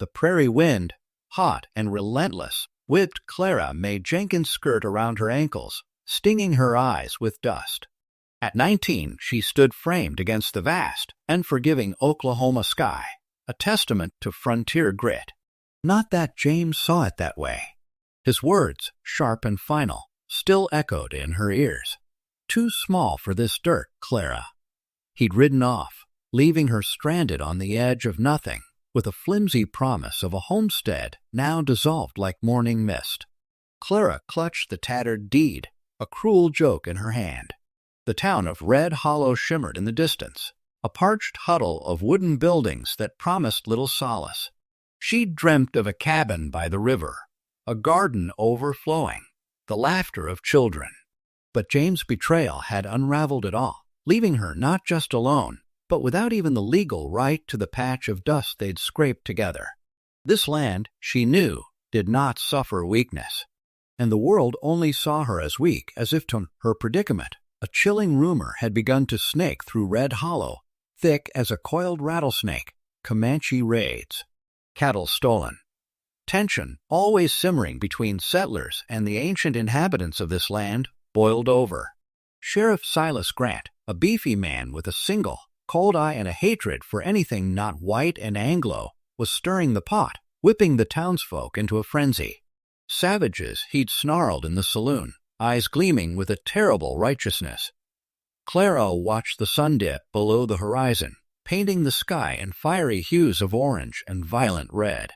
The prairie wind, hot and relentless, whipped Clara Mae Jenkins' skirt around her ankles, stinging her eyes with dust. At 19, she stood framed against the vast and forgiving Oklahoma sky, a testament to frontier grit. Not that James saw it that way. His words, sharp and final, still echoed in her ears. Too small for this dirt, Clara. He'd ridden off, leaving her stranded on the edge of nothing, with a flimsy promise of a homestead now dissolved like morning mist. Clara clutched the tattered deed, a cruel joke in her hand. The town of Red Hollow shimmered in the distance, a parched huddle of wooden buildings that promised little solace. She'd dreamt of a cabin by the river, a garden overflowing, the laughter of children. But James' betrayal had unraveled it all, leaving her not just alone, but without even the legal right to the patch of dust they'd scraped together. This land, she knew, did not suffer weakness, and the world only saw her as weak as if to her predicament. A chilling rumor had begun to snake through Red Hollow, thick as a coiled rattlesnake. Comanche raids. Cattle stolen. Tension, always simmering between settlers and the ancient inhabitants of this land, boiled over. Sheriff Silas Grant, a beefy man with a single, cold eye and a hatred for anything not white and Anglo, was stirring the pot, whipping the townsfolk into a frenzy. Savages he'd snarled in the saloon, eyes gleaming with a terrible righteousness. Clara watched the sun dip below the horizon, painting the sky in fiery hues of orange and violent red.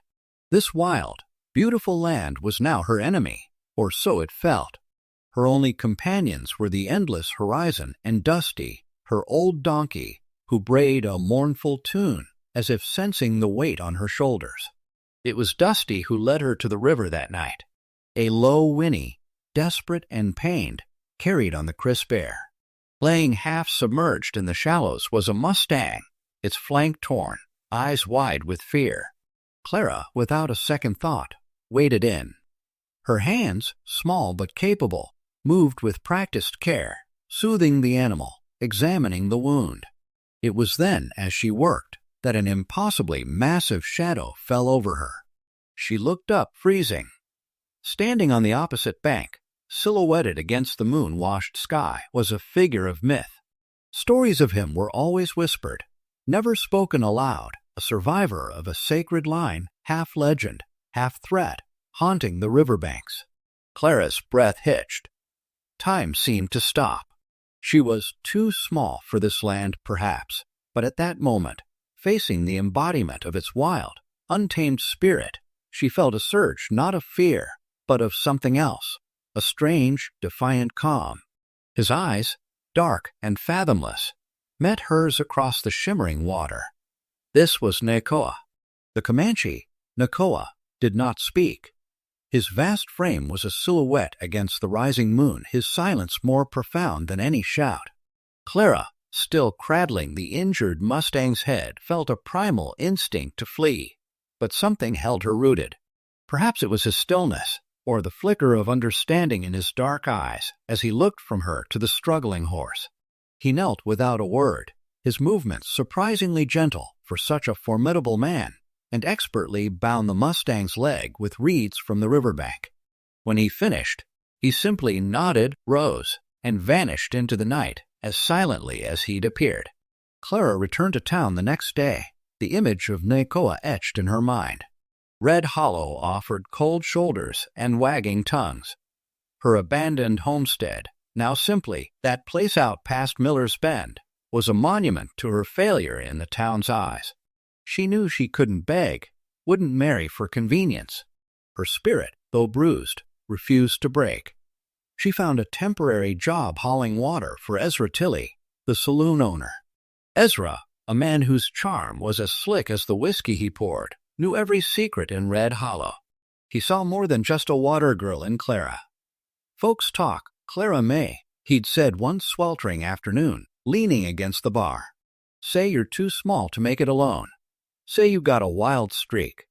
This wild, beautiful land was now her enemy, or so it felt. Her only companions were the endless horizon and Dusty, her old donkey, who brayed a mournful tune, as if sensing the weight on her shoulders. It was Dusty who led her to the river that night. A low whinny, desperate and pained, carried on the crisp air. Laying half submerged in the shallows was a mustang, its flank torn, eyes wide with fear. Clara, without a second thought, waded in. Her hands, small but capable, moved with practiced care, soothing the animal, examining the wound. It was then, as she worked, that an impossibly massive shadow fell over her. She looked up, freezing. Standing on the opposite bank, silhouetted against the moon-washed sky, was a figure of myth. Stories of him were always whispered, never spoken aloud, a survivor of a sacred line, half legend, half threat, haunting the riverbanks. Clara's breath hitched. Time seemed to stop. She was too small for this land, perhaps, but at that moment, facing the embodiment of its wild, untamed spirit, she felt a surge not of fear, but of something else, a strange, defiant calm. His eyes, dark and fathomless, met hers across the shimmering water. This was Nakoa. The Comanche, Nakoa, did not speak. His vast frame was a silhouette against the rising moon, his silence more profound than any shout. Clara, still cradling the injured mustang's head, felt a primal instinct to flee, but something held her rooted. Perhaps it was his stillness, or the flicker of understanding in his dark eyes as he looked from her to the struggling horse. He knelt without a word, his movements surprisingly gentle for such a formidable man, and expertly bound the mustang's leg with reeds from the riverbank. When he finished, he simply nodded, rose, and vanished into the night as silently as he'd appeared. Clara returned to town the next day, the image of Nakoa etched in her mind. Red Hollow offered cold shoulders and wagging tongues. Her abandoned homestead, now simply that place out past Miller's Bend, was a monument to her failure in the town's eyes. She knew she couldn't beg, wouldn't marry for convenience. Her spirit, though bruised, refused to break. She found a temporary job hauling water for Ezra Tilley, the saloon owner. Ezra, a man whose charm was as slick as the whiskey he poured, knew every secret in Red Hollow. He saw more than just a water girl in Clara. Folks talk, Clara Mae, he'd said one sweltering afternoon, leaning against the bar. Say you're too small to make it alone. Say you got a wild streak.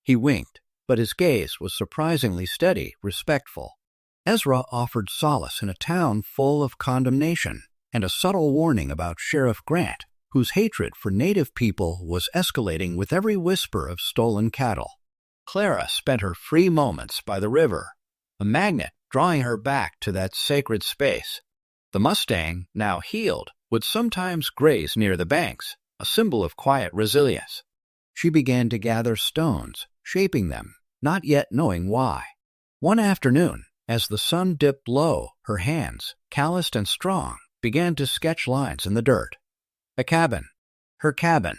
He winked, but his gaze was surprisingly steady, respectful. Ezra offered solace in a town full of condemnation, and a subtle warning about Sheriff Grant, whose hatred for native people was escalating with every whisper of stolen cattle. Clara spent her free moments by the river, a magnet drawing her back to that sacred space. The Mustang, now healed, would sometimes graze near the banks, a symbol of quiet resilience. She began to gather stones, shaping them, not yet knowing why. One afternoon, as the sun dipped low, her hands, calloused and strong, began to sketch lines in the dirt. A cabin. Her cabin.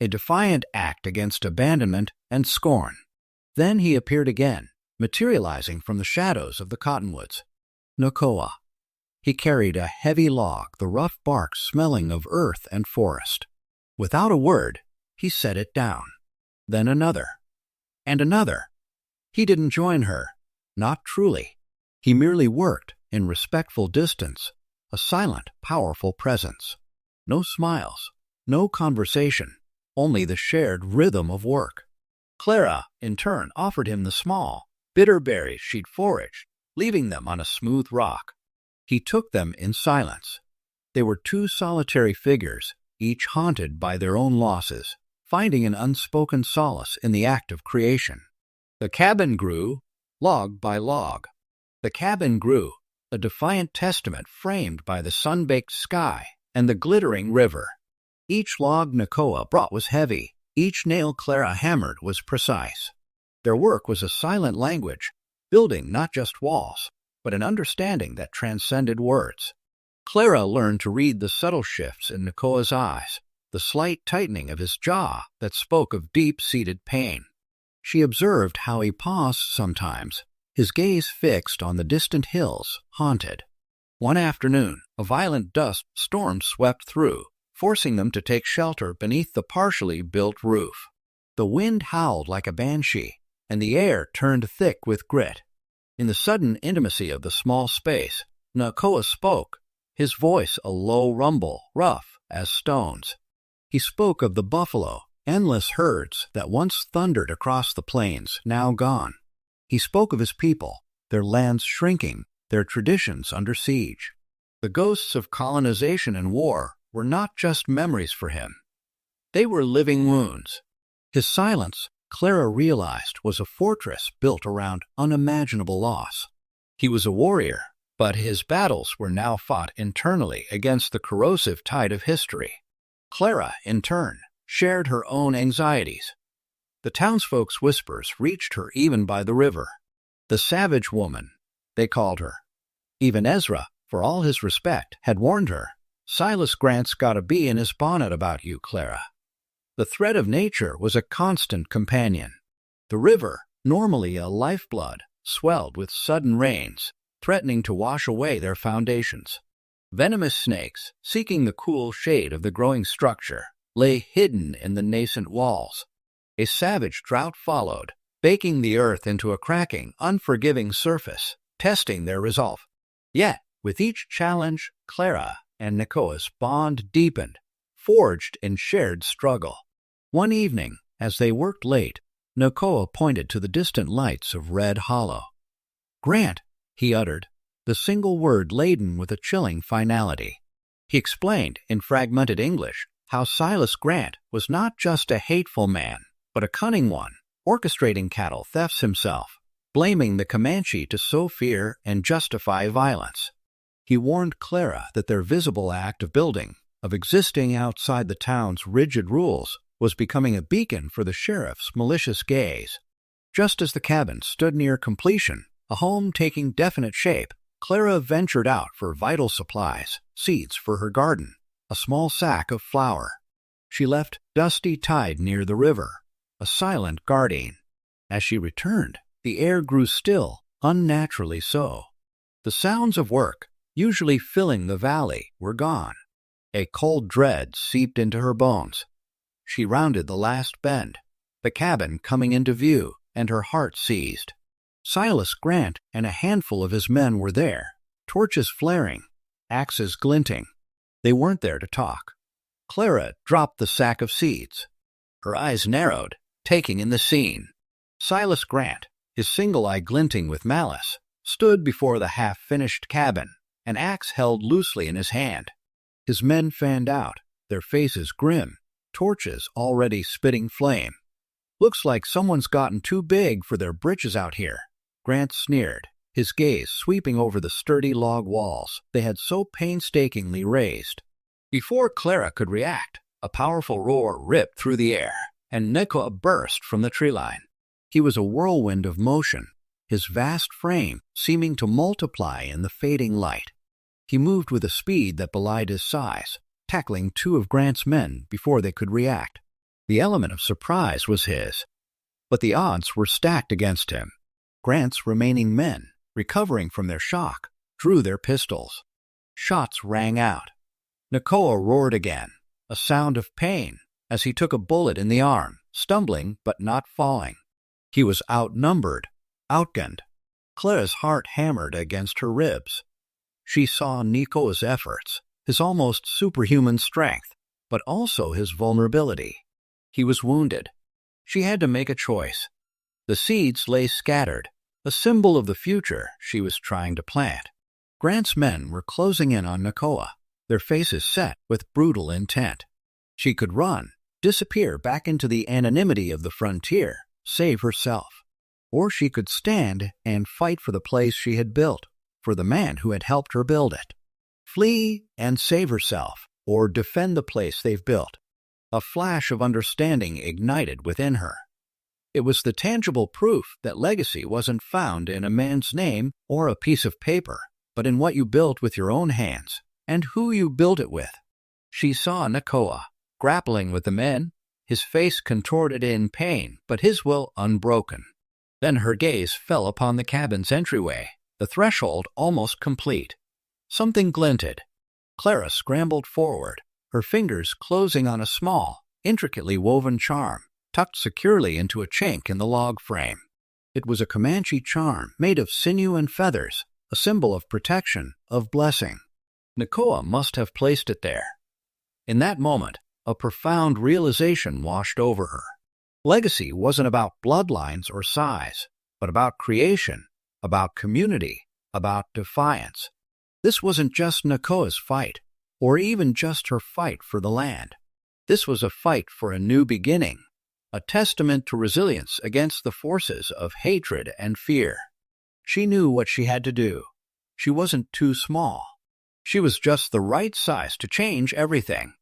A defiant act against abandonment and scorn. Then he appeared again, materializing from the shadows of the cottonwoods. Nakoa. He carried a heavy log, the rough bark smelling of earth and forest. Without a word, he set it down. Then another. And another. He didn't join her. Not truly. He merely worked, in respectful distance, a silent, powerful presence. No smiles, no conversation, only the shared rhythm of work. Clara, in turn, offered him the small, bitter berries she'd foraged, leaving them on a smooth rock. He took them in silence. They were two solitary figures, each haunted by their own losses, finding an unspoken solace in the act of creation. The cabin grew, log by log. The cabin grew, a defiant testament framed by the sun-baked sky and the glittering river. Each log Nakoa brought was heavy, each nail Clara hammered was precise. Their work was a silent language, building not just walls, but an understanding that transcended words. Clara learned to read the subtle shifts in Nakoa's eyes, the slight tightening of his jaw that spoke of deep-seated pain. She observed how he paused sometimes, his gaze fixed on the distant hills, haunted. One afternoon, a violent dust storm swept through, forcing them to take shelter beneath the partially built roof. The wind howled like a banshee, and the air turned thick with grit. In the sudden intimacy of the small space, Nakoa spoke, his voice a low rumble, rough as stones. He spoke of the buffalo, endless herds that once thundered across the plains, now gone. He spoke of his people, their lands shrinking, their traditions under siege. The ghosts of colonization and war were not just memories for him. They were living wounds. His silence, Clara realized, was a fortress built around unimaginable loss. He was a warrior, but his battles were now fought internally against the corrosive tide of history. Clara, in turn, shared her own anxieties. The townsfolk's whispers reached her even by the river. The savage woman, they called her. Even Ezra, for all his respect, had warned her, "Silas Grant's got a bee in his bonnet about you, Clara." The threat of nature was a constant companion. The river, normally a lifeblood, swelled with sudden rains, threatening to wash away their foundations. Venomous snakes, seeking the cool shade of the growing structure, lay hidden in the nascent walls. A savage drought followed, baking the earth into a cracking, unforgiving surface, testing their resolve. Yet, with each challenge, Clara and Nakoa's bond deepened, forged in shared struggle. One evening, as they worked late, Nakoa pointed to the distant lights of Red Hollow. "Grant," he uttered, the single word laden with a chilling finality. He explained, in fragmented English, how Silas Grant was not just a hateful man, but a cunning one, orchestrating cattle thefts himself, blaming the Comanche to sow fear and justify violence. He warned Clara that their visible act of building, of existing outside the town's rigid rules, was becoming a beacon for the sheriff's malicious gaze. Just as the cabin stood near completion, a home taking definite shape, Clara ventured out for vital supplies, seeds for her garden, a small sack of flour. She left Dusty tied near the river, a silent guardian. As she returned, the air grew still, unnaturally so. The sounds of work, usually filling the valley, were gone. A cold dread seeped into her bones. She rounded the last bend, the cabin coming into view, and her heart seized. Silas Grant and a handful of his men were there, torches flaring, axes glinting. They weren't there to talk. Clara dropped the sack of seeds. Her eyes narrowed, taking in the scene. Silas Grant, his single eye glinting with malice, stood before the half-finished cabin, an axe held loosely in his hand. His men fanned out, their faces grim, torches already spitting flame. "Looks like someone's gotten too big for their britches out here," Grant sneered, his gaze sweeping over the sturdy log walls they had so painstakingly raised. Before Clara could react, a powerful roar ripped through the air, and Nakoa burst from the tree line. He was a whirlwind of motion, his vast frame seeming to multiply in the fading light. He moved with a speed that belied his size, tackling two of Grant's men before they could react. The element of surprise was his, but the odds were stacked against him. Grant's remaining men, recovering from their shock, drew their pistols. Shots rang out. Nakoa roared again, a sound of pain, as he took a bullet in the arm, stumbling but not falling. He was outnumbered, outgunned. Clara's heart hammered against her ribs. She saw Nakoa's efforts, his almost superhuman strength, but also his vulnerability. He was wounded. She had to make a choice. The seeds lay scattered, a symbol of the future she was trying to plant. Grant's men were closing in on Nakoa, their faces set with brutal intent. She could run, disappear back into the anonymity of the frontier, save herself. Or she could stand and fight for the place she had built, for the man who had helped her build it. Flee and save herself, or defend the place they've built. A flash of understanding ignited within her. It was the tangible proof that legacy wasn't found in a man's name or a piece of paper, but in what you built with your own hands, and who you built it with. She saw Nakoa, grappling with the men, his face contorted in pain, but his will unbroken. Then her gaze fell upon the cabin's entryway, the threshold almost complete. Something glinted. Clara scrambled forward, her fingers closing on a small, intricately woven charm, tucked securely into a chink in the log frame. It was a Comanche charm made of sinew and feathers, a symbol of protection, of blessing. Nakoa must have placed it there. In that moment, a profound realization washed over her. Legacy wasn't about bloodlines or size, but about creation, about community, about defiance. This wasn't just Nakoa's fight, or even just her fight for the land. This was a fight for a new beginning, a testament to resilience against the forces of hatred and fear. She knew what she had to do. She wasn't too small. She was just the right size to change everything.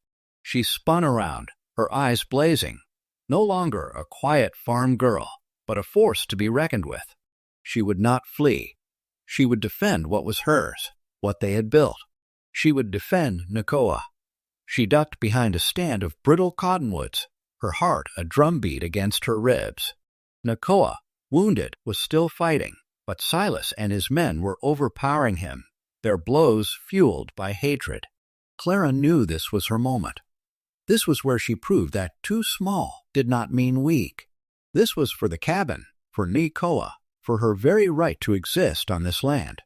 She spun around, her eyes blazing, no longer a quiet farm girl, but a force to be reckoned with. She would not flee. She would defend what was hers, what they had built. She would defend Nakoa. She ducked behind a stand of brittle cottonwoods, her heart a drumbeat against her ribs. Nakoa, wounded, was still fighting, but Silas and his men were overpowering him, their blows fueled by hatred. Clara knew this was her moment. This was where she proved that too small did not mean weak. This was for the cabin, for Nakoa, for her very right to exist on this land.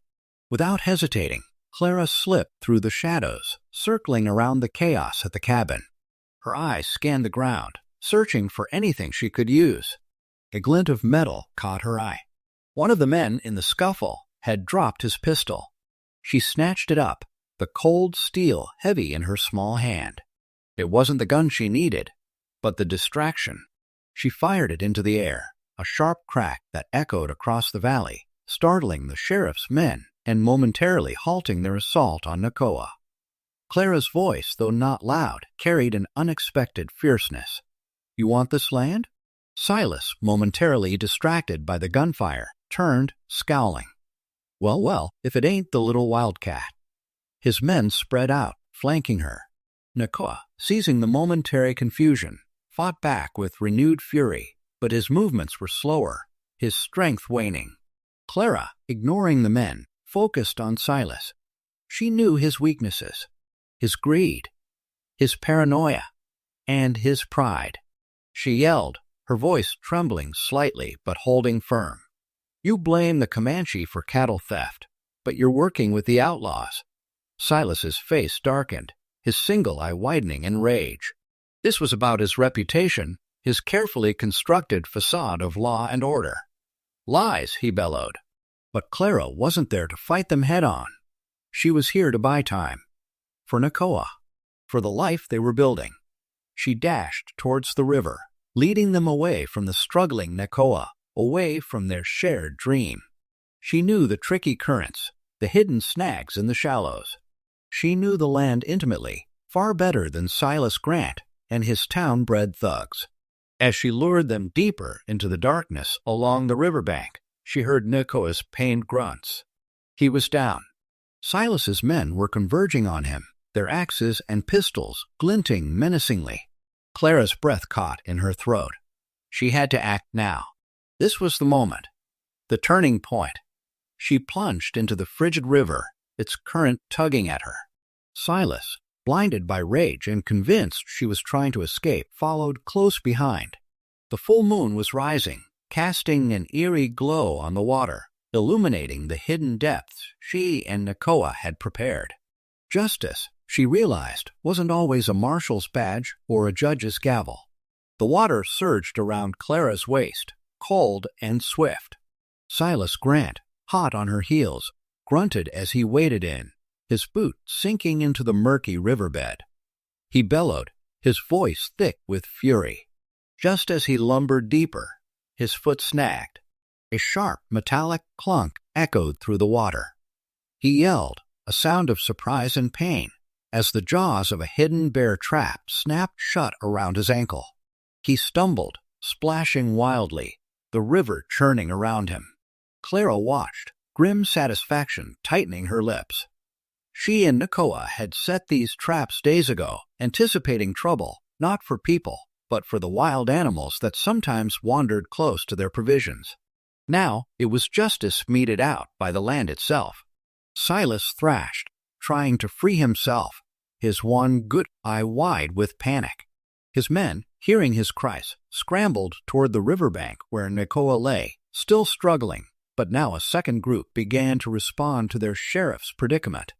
Without hesitating, Clara slipped through the shadows, circling around the chaos at the cabin. Her eyes scanned the ground, searching for anything she could use. A glint of metal caught her eye. One of the men in the scuffle had dropped his pistol. She snatched it up, the cold steel heavy in her small hand. It wasn't the gun she needed, but the distraction. She fired it into the air, a sharp crack that echoed across the valley, startling the sheriff's men and momentarily halting their assault on Nakoa. Clara's voice, though not loud, carried an unexpected fierceness. "You want this land?" Silas, momentarily distracted by the gunfire, turned, scowling. Well, if it ain't the little wildcat." His men spread out, flanking her. Nakoa, seizing the momentary confusion, fought back with renewed fury, but his movements were slower, his strength waning. Clara, ignoring the men, focused on Silas. She knew his weaknesses, his greed, his paranoia, and his pride. She yelled, her voice trembling slightly but holding firm. "You blame the Comanche for cattle theft, but you're working with the outlaws." Silas's face darkened, his single eye widening in rage. This was about his reputation, his carefully constructed facade of law and order. "Lies," he bellowed. But Clara wasn't there to fight them head-on. She was here to buy time. For Nakoa. for the life they were building. She dashed towards the river, leading them away from the struggling Nakoa, away from their shared dream. She knew the tricky currents, the hidden snags in the shallows. She knew the land intimately, far better than Silas Grant and his town-bred thugs. As she lured them deeper into the darkness along the riverbank, she heard Nakoa's pained grunts. He was down. Silas's men were converging on him, their axes and pistols glinting menacingly. Clara's breath caught in her throat. She had to act now. This was the moment, the turning point. She plunged into the frigid river, its current tugging at her. Silas, blinded by rage and convinced she was trying to escape, followed close behind. The full moon was rising, casting an eerie glow on the water, illuminating the hidden depths she and Nakoa had prepared. Justice, she realized, wasn't always a marshal's badge or a judge's gavel. The water surged around Clara's waist, cold and swift. Silas Grant, hot on her heels, grunted as he waded in, his boot sinking into the murky riverbed. He bellowed, his voice thick with fury. Just as he lumbered deeper, his foot snagged. A sharp, metallic clunk echoed through the water. He yelled, a sound of surprise and pain, as the jaws of a hidden bear trap snapped shut around his ankle. He stumbled, splashing wildly, the river churning around him. Clara watched, grim satisfaction tightening her lips. She and Nakoa had set these traps days ago, anticipating trouble, not for people, but for the wild animals that sometimes wandered close to their provisions. Now it was justice meted out by the land itself. Silas thrashed, trying to free himself, his one good eye wide with panic. His men, hearing his cries, scrambled toward the riverbank where Nakoa lay, still struggling, but now a second group began to respond to their sheriff's predicament.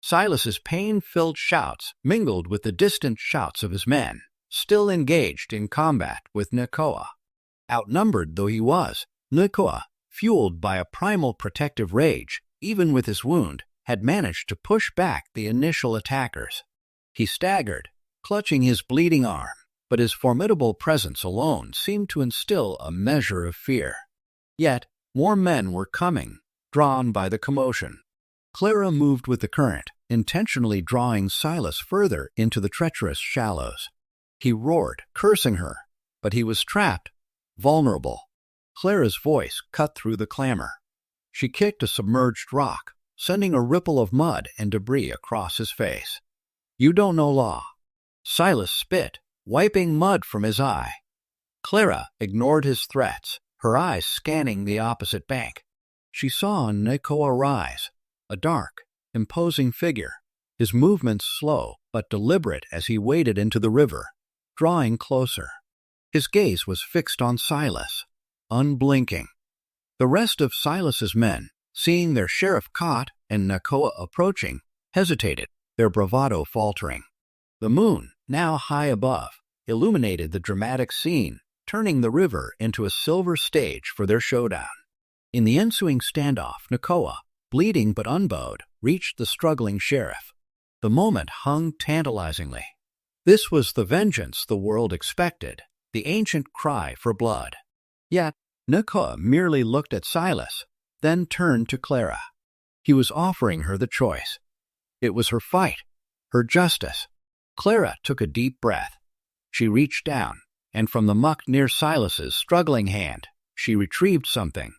Silas's pain-filled shouts mingled with the distant shouts of his men, still engaged in combat with Nakoa. Outnumbered though he was, Nakoa, fueled by a primal protective rage, even with his wound, had managed to push back the initial attackers. He staggered, clutching his bleeding arm, but his formidable presence alone seemed to instill a measure of fear. Yet, more men were coming, drawn by the commotion. Clara moved with the current, intentionally drawing Silas further into the treacherous shallows. He roared, cursing her, but he was trapped, vulnerable. Clara's voice cut through the clamor. She kicked a submerged rock, sending a ripple of mud and debris across his face. "You don't know law." Silas spit, wiping mud from his eye. Clara ignored his threats, her eyes scanning the opposite bank. She saw Nakoa rise, a dark, imposing figure, his movements slow but deliberate as he waded into the river, drawing closer. His gaze was fixed on Silas, unblinking. The rest of Silas's men, seeing their sheriff caught and Nakoa approaching, hesitated, their bravado faltering. The moon, now high above, illuminated the dramatic scene, turning the river into a silver stage for their showdown. In the ensuing standoff, Nakoa, bleeding but unbowed, reached the struggling sheriff. The moment hung tantalizingly. This was the vengeance the world expected, the ancient cry for blood. Yet, Nakoa merely looked at Silas, then turned to Clara. He was offering her the choice. It was her fight, her justice. Clara took a deep breath. She reached down, and from the muck near Silas's struggling hand, she retrieved something.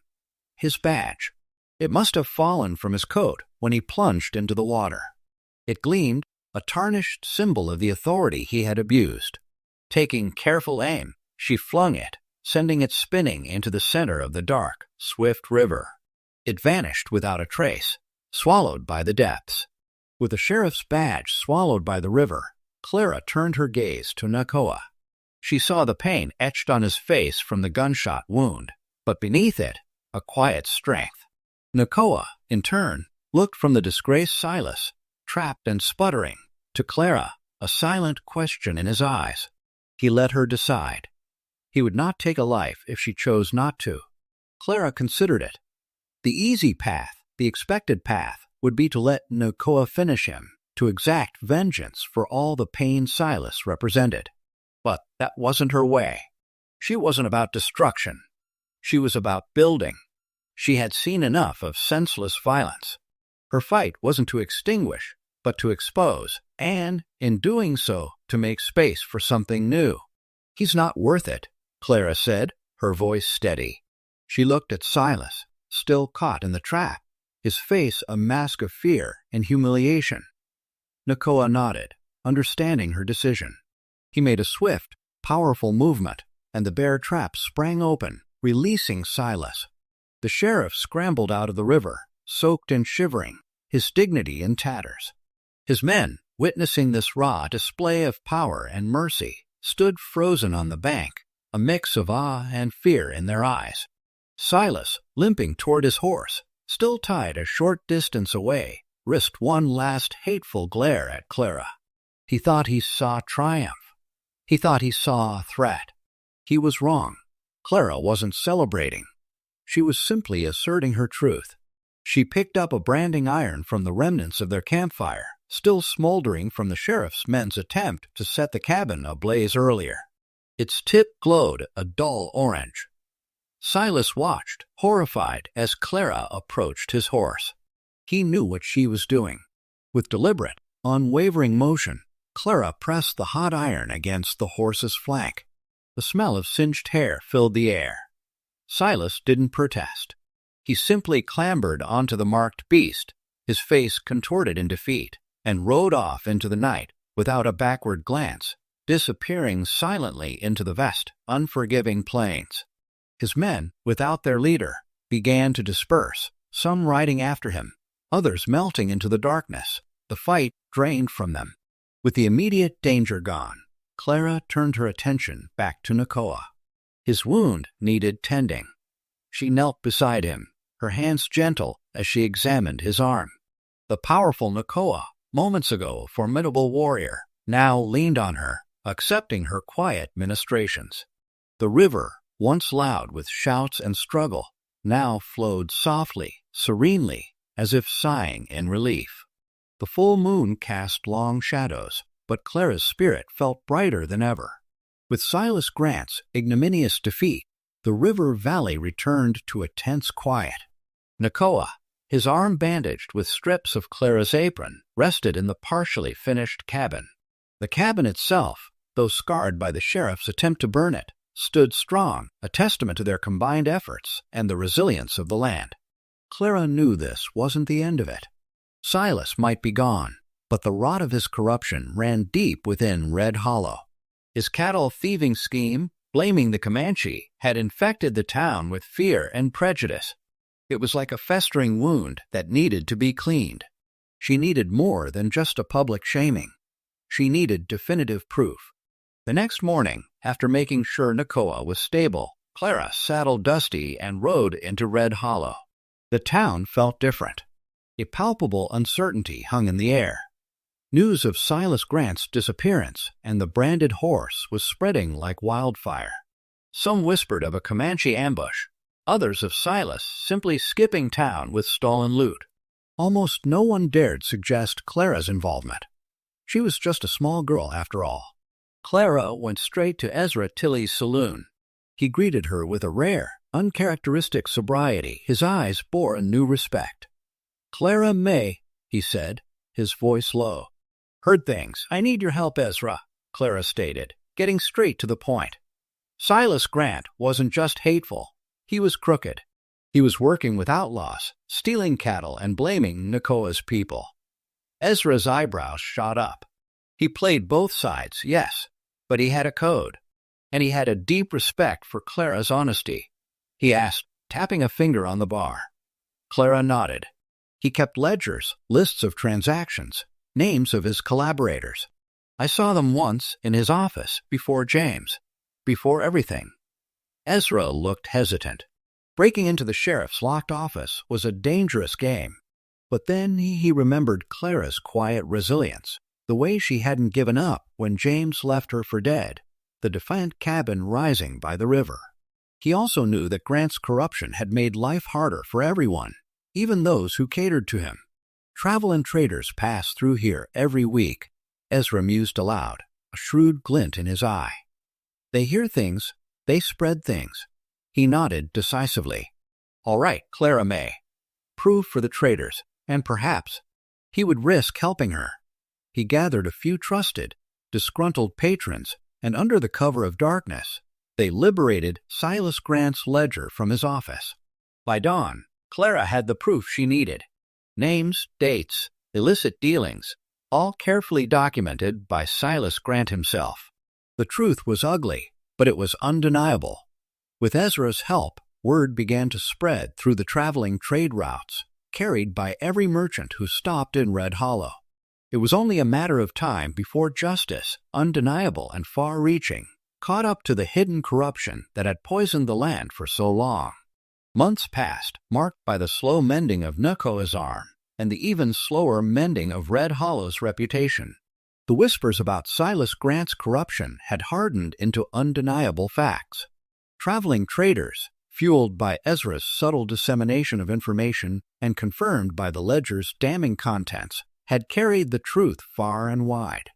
His badge. It must have fallen from his coat when he plunged into the water. It gleamed, a tarnished symbol of the authority he had abused. Taking careful aim, she flung it, sending it spinning into the center of the dark, swift river. It vanished without a trace, swallowed by the depths. With the sheriff's badge swallowed by the river, Clara turned her gaze to Nakoa. She saw the pain etched on his face from the gunshot wound, but beneath it, a quiet strength. Nakoa, in turn, looked from the disgraced Silas, trapped and sputtering, to Clara, a silent question in his eyes. He let her decide. He would not take a life if she chose not to. Clara considered it. The easy path, the expected path, would be to let Nakoa finish him, to exact vengeance for all the pain Silas represented. But that wasn't her way. She wasn't about destruction. She was about building. She had seen enough of senseless violence. Her fight wasn't to extinguish, but to expose, and, in doing so, to make space for something new. "He's not worth it," Clara said, her voice steady. She looked at Silas, still caught in the trap, his face a mask of fear and humiliation. Nakoa nodded, understanding her decision. He made a swift, powerful movement, and the bear trap sprang open, releasing Silas. The sheriff scrambled out of the river, soaked and shivering, his dignity in tatters. His men, witnessing this raw display of power and mercy, stood frozen on the bank, a mix of awe and fear in their eyes. Silas, limping toward his horse, still tied a short distance away, risked one last hateful glare at Clara. He thought he saw triumph. He thought he saw a threat. He was wrong. Clara wasn't celebrating. She was simply asserting her truth. She picked up a branding iron from the remnants of their campfire, still smoldering from the sheriff's men's attempt to set the cabin ablaze earlier. Its tip glowed a dull orange. Silas watched, horrified, as Clara approached his horse. He knew what she was doing. With deliberate, unwavering motion, Clara pressed the hot iron against the horse's flank. The smell of singed hair filled the air. Silas didn't protest. He simply clambered onto the marked beast, his face contorted in defeat, and rode off into the night without a backward glance, disappearing silently into the vast, unforgiving plains. His men, without their leader, began to disperse, some riding after him, others melting into the darkness, the fight drained from them. With the immediate danger gone, Clara turned her attention back to Nakoa. His wound needed tending. She knelt beside him, her hands gentle as she examined his arm. The powerful Nakoa, moments ago a formidable warrior, now leaned on her, accepting her quiet ministrations. The river, once loud with shouts and struggle, now flowed softly, serenely, as if sighing in relief. The full moon cast long shadows, but Clara's spirit felt brighter than ever. With Silas Grant's ignominious defeat, the river valley returned to a tense quiet. Nakoa, his arm bandaged with strips of Clara's apron, rested in the partially finished cabin. The cabin itself, though scarred by the sheriff's attempt to burn it, stood strong, a testament to their combined efforts and the resilience of the land. Clara knew this wasn't the end of it. Silas might be gone, but the rot of his corruption ran deep within Red Hollow. His cattle thieving scheme, blaming the Comanche, had infected the town with fear and prejudice. It was like a festering wound that needed to be cleaned. She needed more than just a public shaming. She needed definitive proof. The next morning, after making sure Nakoa was stable, Clara saddled Dusty and rode into Red Hollow. The town felt different. A palpable uncertainty hung in the air. News of Silas Grant's disappearance and the branded horse was spreading like wildfire. Some whispered of a Comanche ambush, others of Silas simply skipping town with stolen loot. Almost no one dared suggest Clara's involvement. She was just a small girl after all. Clara went straight to Ezra Tilley's saloon. He greeted her with a rare, uncharacteristic sobriety. His eyes bore a new respect. "Clara Mae," he said, his voice low. "Heard things. I need your help, Ezra," Clara stated, getting straight to the point. Silas Grant wasn't just hateful. He was crooked. He was working with outlaws, stealing cattle and blaming Nakoa's people. Ezra's eyebrows shot up. He played both sides, yes, but he had a code, and he had a deep respect for Clara's honesty. He asked, tapping a finger on the bar. Clara nodded. He kept ledgers, lists of transactions, names of his collaborators. I saw them once in his office before James, before everything. Ezra looked hesitant. Breaking into the sheriff's locked office was a dangerous game. But then he remembered Clara's quiet resilience, the way she hadn't given up when James left her for dead, the defiant cabin rising by the river. He also knew that Grant's corruption had made life harder for everyone, even those who catered to him. Travel and traders pass through here every week. Ezra mused aloud, a shrewd glint in his eye. They hear things, they spread things. He nodded decisively. All right, Clara Mae. Proof for the traders, and perhaps he would risk helping her. He gathered a few trusted, disgruntled patrons, and under the cover of darkness, they liberated Silas Grant's ledger from his office. By dawn, Clara had the proof she needed. Names, dates, illicit dealings, all carefully documented by Silas Grant himself. The truth was ugly, but it was undeniable. With Ezra's help, word began to spread through the traveling trade routes, carried by every merchant who stopped in Red Hollow. It was only a matter of time before justice, undeniable and far-reaching, caught up to the hidden corruption that had poisoned the land for so long. Months passed, marked by the slow mending of Nakoa's arm and the even slower mending of Red Hollow's reputation. The whispers about Silas Grant's corruption had hardened into undeniable facts. Traveling traders, fueled by Ezra's subtle dissemination of information and confirmed by the ledger's damning contents, had carried the truth far and wide.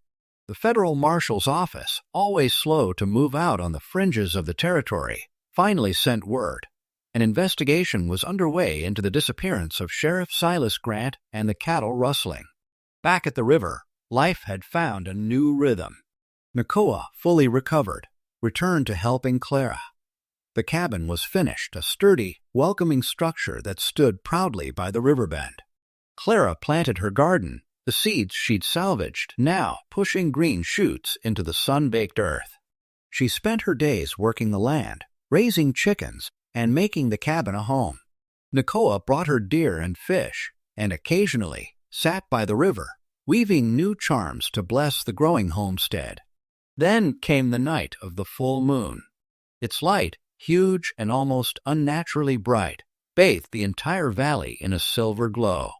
The federal marshal's office, always slow to move out on the fringes of the territory, finally sent word. An investigation was underway into the disappearance of Sheriff Silas Grant and the cattle rustling. Back at the river, life had found a new rhythm. Nakoa, fully recovered, returned to helping Clara. The cabin was finished, a sturdy, welcoming structure that stood proudly by the river bend. Clara planted her garden, the seeds she'd salvaged now pushing green shoots into the sun-baked earth. She spent her days working the land, raising chickens, and making the cabin a home. Nakoa brought her deer and fish, and occasionally sat by the river, weaving new charms to bless the growing homestead. Then came the night of the full moon. Its light, huge and almost unnaturally bright, bathed the entire valley in a silver glow.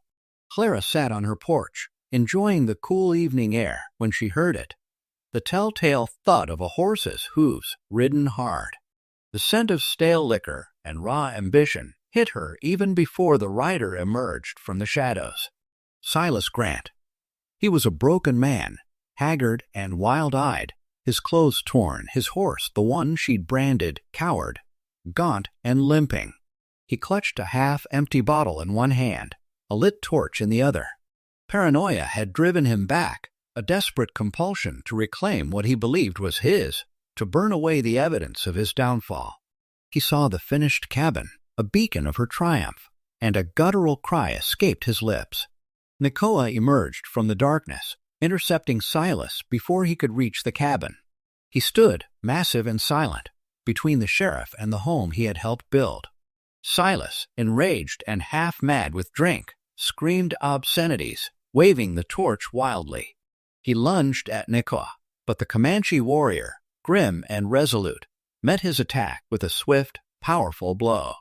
Clara sat on her porch, enjoying the cool evening air when she heard it. The telltale thud of a horse's hooves ridden hard. The scent of stale liquor and raw ambition hit her even before the rider emerged from the shadows. Silas Grant. He was a broken man, haggard and wild-eyed, his clothes torn, his horse, the one she'd branded coward, gaunt and limping. He clutched a half-empty bottle in one hand, a lit torch in the other. Paranoia had driven him back, a desperate compulsion to reclaim what he believed was his, to burn away the evidence of his downfall. He saw the finished cabin, a beacon of her triumph, and a guttural cry escaped his lips. Nakoa emerged from the darkness, intercepting Silas before he could reach the cabin. He stood, massive and silent, between the sheriff and the home he had helped build. Silas, enraged and half-mad with drink, screamed obscenities, waving the torch wildly. He lunged at Nakoa, but the Comanche warrior, grim and resolute, met his attack with a swift, powerful blow.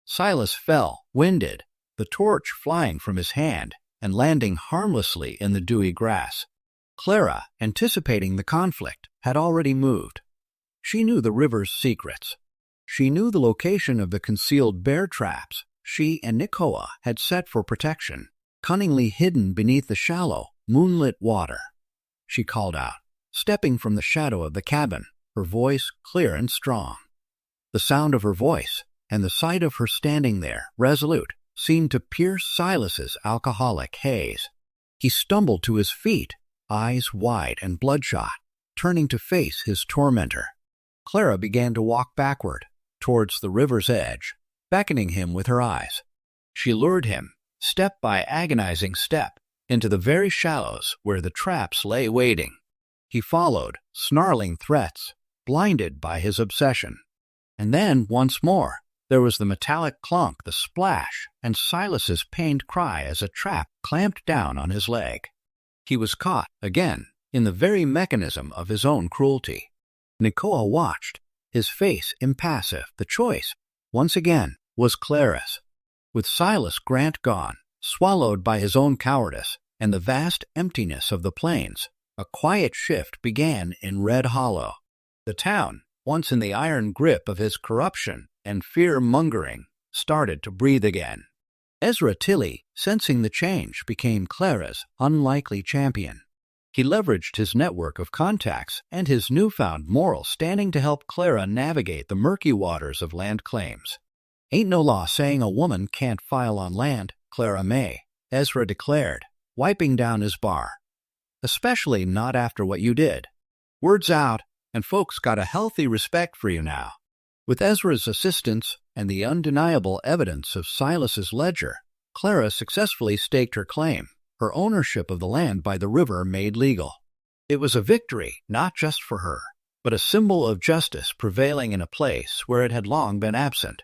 Silas fell, winded, the torch flying from his hand and landing harmlessly in the dewy grass. Clara, anticipating the conflict, had already moved. She knew the river's secrets. She knew the location of the concealed bear traps she and Nakoa had set for protection, cunningly hidden beneath the shallow, moonlit water. She called out, stepping from the shadow of the cabin, her voice clear and strong. The sound of her voice, and the sight of her standing there, resolute, seemed to pierce Silas's alcoholic haze. He stumbled to his feet, eyes wide and bloodshot, turning to face his tormentor. Clara began to walk backward, towards the river's edge, beckoning him with her eyes. She lured him, step by agonizing step, into the very shallows where the traps lay waiting. He followed, snarling threats, blinded by his obsession. And then, once more, there was the metallic clunk, the splash, and Silas's pained cry as a trap clamped down on his leg. He was caught, again, in the very mechanism of his own cruelty. Nakoa watched, his face impassive. The choice, once again, was Clara's. With Silas Grant gone, swallowed by his own cowardice and the vast emptiness of the plains, a quiet shift began in Red Hollow. The town, once in the iron grip of his corruption and fear-mongering, started to breathe again. Ezra Tilley, sensing the change, became Clara's unlikely champion. He leveraged his network of contacts and his newfound moral standing to help Clara navigate the murky waters of land claims. "Ain't no law saying a woman can't file on land, Clara Mae," Ezra declared, wiping down his bar. "Especially not after what you did. Word's out, and folks got a healthy respect for you now." With Ezra's assistance and the undeniable evidence of Silas's ledger, Clara successfully staked her claim, her ownership of the land by the river made legal. It was a victory not just for her, but a symbol of justice prevailing in a place where it had long been absent.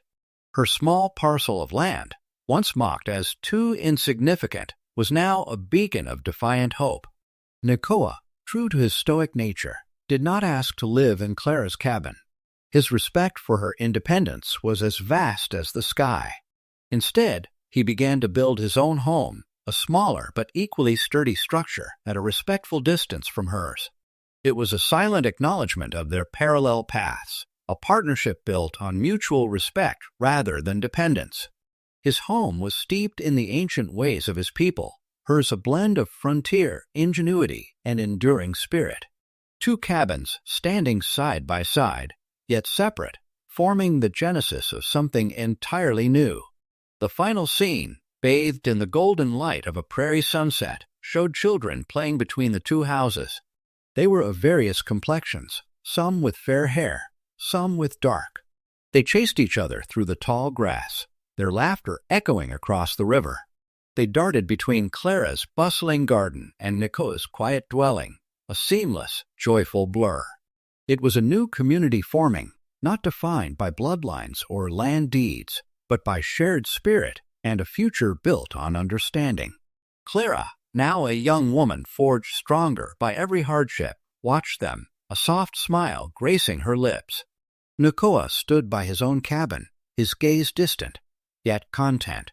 Her small parcel of land, once mocked as too insignificant, was now a beacon of defiant hope. Nakoa, true to his stoic nature, did not ask to live in Clara's cabin. His respect for her independence was as vast as the sky. Instead, he began to build his own home, a smaller but equally sturdy structure at a respectful distance from hers. It was a silent acknowledgement of their parallel paths, a partnership built on mutual respect rather than dependence. His home was steeped in the ancient ways of his people, hers a blend of frontier, ingenuity, and enduring spirit. Two cabins standing side by side, yet separate, forming the genesis of something entirely new. The final scene, bathed in the golden light of a prairie sunset, showed children playing between the two houses. They were of various complexions, some with fair hair, some with dark. They chased each other through the tall grass, their laughter echoing across the river. They darted between Clara's bustling garden and Nakoa's quiet dwelling, a seamless, joyful blur. It was a new community forming, not defined by bloodlines or land deeds, but by shared spirit and a future built on understanding. Clara, now a young woman forged stronger by every hardship, watched them, a soft smile gracing her lips. Nakoa stood by his own cabin, his gaze distant, yet content.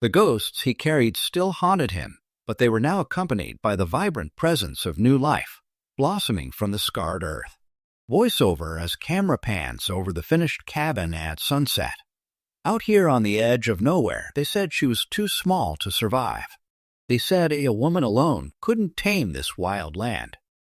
The ghosts he carried still haunted him, but they were now accompanied by the vibrant presence of new life, blossoming from the scarred earth. Voiceover as camera pans over the finished cabin at sunset. "Out here on the edge of nowhere, they said she was too small to survive. They said a woman alone couldn't tame this wild land.